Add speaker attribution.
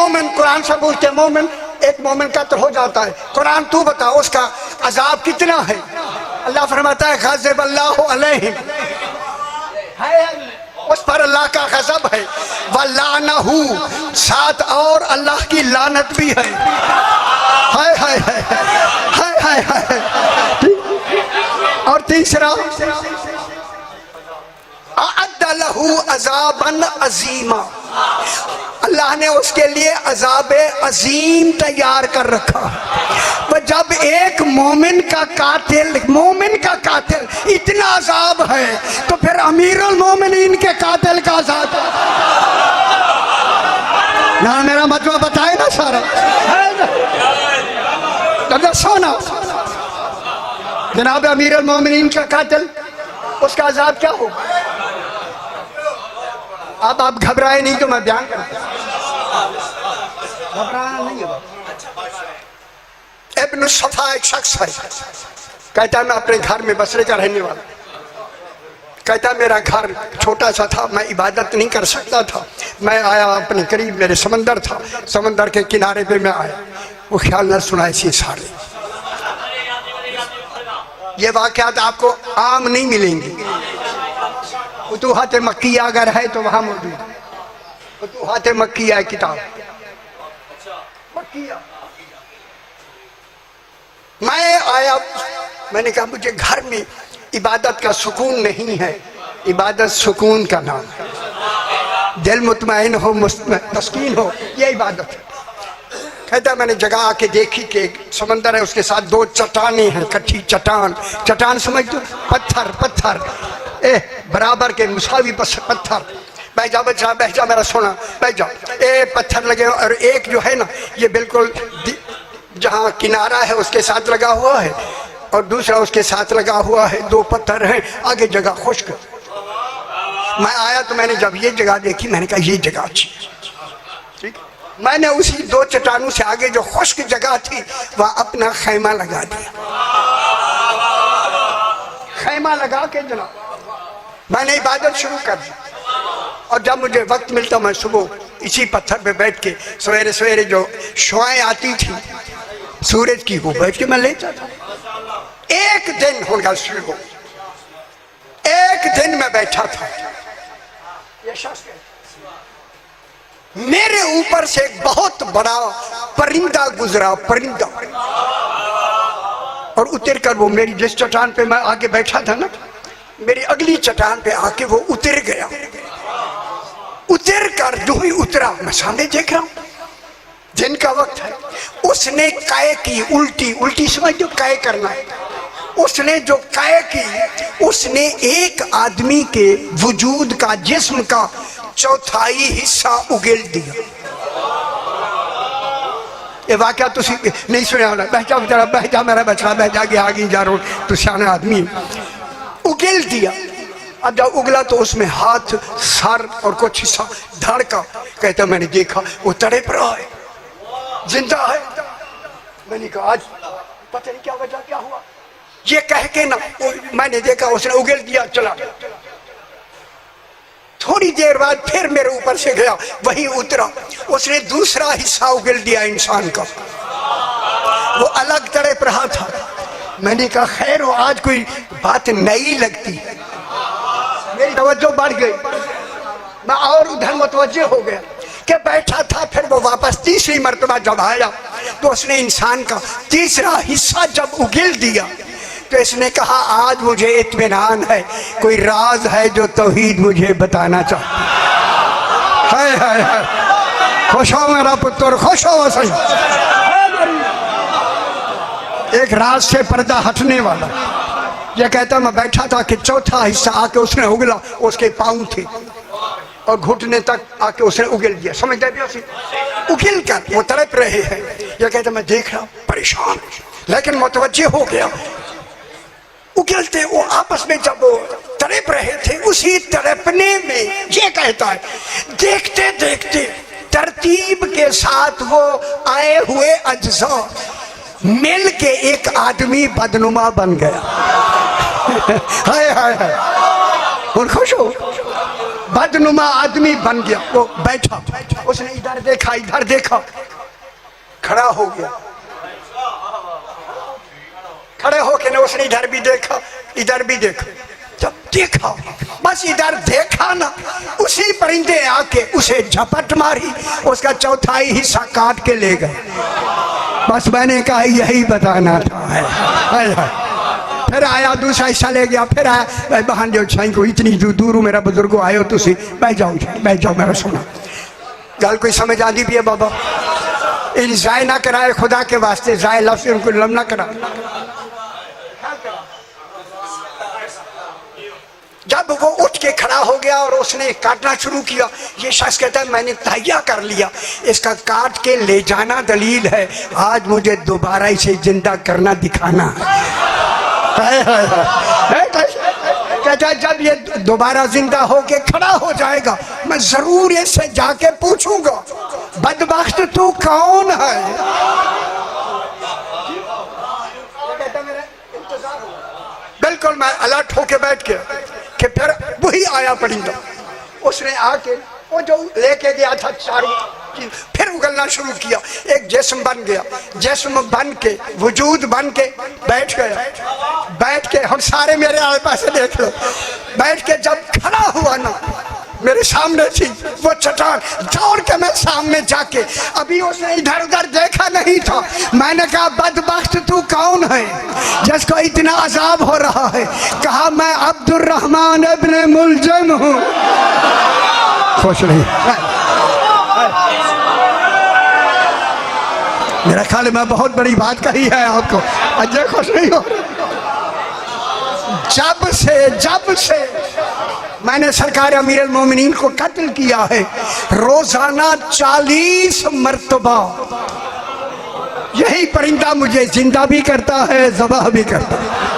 Speaker 1: मोमिन कुरान से पूछते मोमिन, एक मोमिन का तो हो जाता है, कुरान तू बता उसका अजाब कितना है? अल्लाह फरमाता है गज़ब अल्लाहु अलैहिम, उस पर अल्लाह का गज़ब है, वलानहू, साथ और अल्लाह की लानत भी है। हाय हाय हाय हाय हाय हाय। और तीसरा अअद्द लहू अज़ाबन अज़ीमा, अल्लाह ने उसके लिए अज़ाब अजीम तैयार कर रखा। वह जब एक मोमिन का कातिल इतना अज़ाब है तो फिर अमीरुल मोमिनीन के कातिल का अज़ाब ना, मेरा मतलब बताए ना सारा। सोना जनाब अमीरुल मोमिनीन का कातिल, उसका अज़ाब क्या होगा? अब आप घबराए नहीं तो मैं बयान करता, घबराना नहीं है। इब्न सफा एक शख्स है, कहता मैं अपने घर में बसरे का रहने वाला, कहता मेरा घर छोटा सा था, मैं इबादत नहीं कर सकता था, मैं आया अपने करीब, मेरे समंदर था, समंदर के किनारे पे मैं आया, वो ख्याल न सुनाए सी सारे। ये वाक़यात आपको आम नहीं मिलेंगे, फुतूहात मक्किया अगर है तो वहां मौजूद, फुतूहात मक्किया किताब मक्किया। मैं आया, मैंने कहा मुझे घर में इबादत का सुकून नहीं है, इबादत सुकून का नाम है, दिल मुतमईन हो, तस्कीन हो, ये इबादत है। कहता मैंने जगह आके देखी कि समंदर है, उसके साथ दो चट्टानें हैं, कच्ची चट्टान, चट्टान समझ दो, पत्थर पत्थर बराबर के मुसावी पत्थर, बैठ जा बच्चा, बैठ जा मेरा सोना, बैठ जा। पत्थर लगे और एक जो है ना ये बिल्कुल जहाँ किनारा है उसके साथ लगा हुआ है और दूसरा उसके साथ लगा हुआ है, दो पत्थर हैं, आगे जगह खुश्क। मैं आया तो मैंने जब ये जगह देखी मैंने कहा ये जगह अच्छी, ठीक। मैंने उसी दो चट्टानों से आगे जो खुश्क जगह थी वहाँ अपना खैमा लगा दिया, खैमा लगा के जनाब मैंने इबादत शुरू कर दी। और जब मुझे वक्त मिलता मैं सुबह इसी पत्थर पे बैठ के सवेरे सवेरे जो शुआएं आती थी सूरज की, वो बैठ के मैं लेता था। एक दिन होगा शुरू, एक दिन मैं बैठा था, ये शख्स मेरे ऊपर से एक बहुत बड़ा परिंदा गुजरा, परिंदा, और उतर कर वो मेरी जिस चट्टान पे मैं आगे बैठा था ना, मेरी अगली चट्टान पे आके वो उतर गया। उतर कर जो ही उतरा मैं सामने देख रहा हूँ, दिन का वक्त है, उसने काय की, उल्टी उल्टी समझ दो, काय करना है। उसने जो काय की, उसने एक आदमी के वजूद का, जिस्म का चौथाई हिस्सा उगेल दिया। ये वाकया तुसी नहीं सुना होना, बह जा बेचारा, बह जा मेरा बच्चा, बह जा, आगे जा रो, तू सियाना आदमी, उगेल दिया। अब जब उगला तो उसमें हाथ, सर और कुछ हिस्सा धड़ का, कहता मैंने देखा वो तड़प रहा है, जिंदा है। मैंने कहा आज पता नहीं क्या वजह, क्या हुआ, ये कह के ना मैंने देखा उसने उगेल दिया, चला। थोड़ी देर बाद फिर मेरे ऊपर से गया, वहीं उतरा, उसने दूसरा हिस्सा उगेल दिया इंसान का, वो अलग तड़प रहा था। मैंने कहा खैर हो, आज कोई बात नई लगती है, मेरी तवज्जो बढ़ गई, मैं और उधर मुतवज्जे हो गया कि बैठा था। फिर वो वापस तीसरी मर्तबा जब आया तो उसने इंसान का तीसरा हिस्सा जब उगेल दिया तो इसने कहा आज मुझे इत्मीनान है, कोई राज है जो तौहीद मुझे बताना चाहता है। हाय हाय, खुश हो मेरा पुत्र, खुश हो सही। एक राज से पर्दा हटने वाला, ये कहता मैं बैठा था कि चौथा हिस्सा आके उसने उगला, उसके पाँव थे और घुटने तक आके उसने उगल दिया, समझते भी उगल कर वो तड़प रहे हैं। ये कहता मैं देख रहा हूँ परेशान, लेकिन मुतवज्जे हो गया। उगलते वो आपस में जब वो तड़प रहे थे, उसी तड़पने में ये कहता है देखते देखते तरतीब के साथ वो आए हुए अज्जा मिल के एक आदमी बदनुमा बन गया। हाय हाय हाय, खुश हो, बदनुमा आदमी बन गया। वो बैठा उसने इधर देखा, इधर देखा, खड़ा हो गया। खड़े होके ना उसने इधर भी देखा, इधर भी देखा। जब देखा, बस इधर देखा ना, उसी परिंदे आके उसे झपट मारी, उसका चौथाई हिस्सा काट के ले गए। बस मैंने कहा यही बताना था। है। फिर आया दूसरा हिस्सा ले गया, फिर आया बहन जो छाई को इतनी दूर मेरा बुजुर्गो आयो तुसी बैठ जाओ मेरा सुना गल कोई समझ आती भी है बाबा। इन जाय ना कराए खुदा के वास्ते, जाय लफ्ज उनको लम ना करा। जब वो उठ के खड़ा हो गया और उसने काटना शुरू किया, ये शख्स कहता है मैंने तहैया कर लिया, इसका काट के ले जाना दलील है, आज मुझे दोबारा इसे जिंदा करना दिखाना कहता जब ये दोबारा जिंदा होके खड़ा हो जाएगा मैं जरूर इससे जाके पूछूंगा बदबख्त तू कौन है। बिल्कुल मैं अलर्ट होके बैठ गया कि फिर वही आया परिंदा, उसने आके वो जो लेके गया था चारों चीज फिर उगलना शुरू किया। एक जिस्म बन गया, जिस्म बन के वजूद बन के बैठ गया। बैठ के हम सारे मेरे आस पास देख लो, बैठ के जब खड़ा हुआ ना मेरे सामने थी वो चट्टान, दौड़ के मैं सामने जाके, अभी उसने इधर उधर देखा नहीं था, मैंने कहा बदबख्त तू कौन है जिसको इतना अजाब हो रहा है। कहा मैं अब्दुर्रहमान इब्ने मुलजम हूँ। खुश रही। मेरा ख्याल है मैं बहुत बड़ी बात कही है आपको, अजय खुश नहीं हो। जब से मैंने सरकार अमीर अल मोमिनीन को कत्ल किया है, रोजाना 40 मर्तबा यही परिंदा मुझे जिंदा भी करता है, ज़बाह भी करता है।